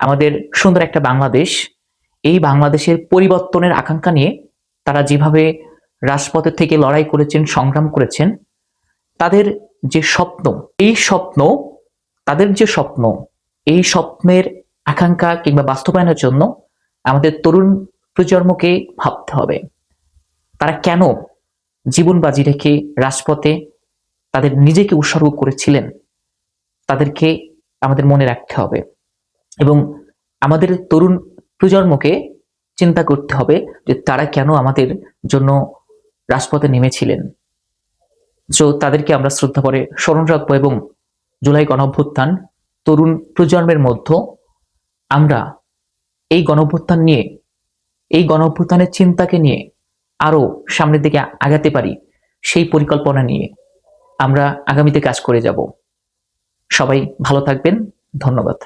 আমাদের সুন্দর একটা বাংলাদেশ, এই বাংলাদেশের পরিবর্তনের আকাঙ্ক্ষা নিয়ে তারা যেভাবে রাজপথের থেকে লড়াই করেছেন, সংগ্রাম করেছেন, তাদের যে স্বপ্ন, এই স্বপ্ন, তাদের যে স্বপ্ন, এই স্বপ্নের আকাঙ্ক্ষা কিংবা বাস্তবায়নের জন্য আমাদের তরুণ প্রজন্মকে ভাবতে হবে তারা কেন জীবন বাজি রেখে রাজপথে তাদের নিজেকে উৎসর্গ করেছিলেন। তাদেরকে আমাদের মনে রাখতে হবে এবং আমাদের তরুণ প্রজন্মকে চিন্তা করতে হবে যে তারা কেন আমাদের জন্য রাজপথে নেমেছিলেন। তো তাদেরকে আমরা শ্রদ্ধা করে স্মরণ রাখবো এবং জুলাই গণঅভ্যুত্থান তরুণ প্রজন্মের মধ্যে আমরা এই গণঅভ্যুত্থান নিয়ে, এই গণঅভ্যুত্থানের চিন্তাকে নিয়ে আরো সামনের দিকে আগাতে পারি, সেই পরিকল্পনা নিয়ে আমরা আগামীতে কাজ করে যাব। সবাই ভালো থাকবেন। ধন্যবাদ।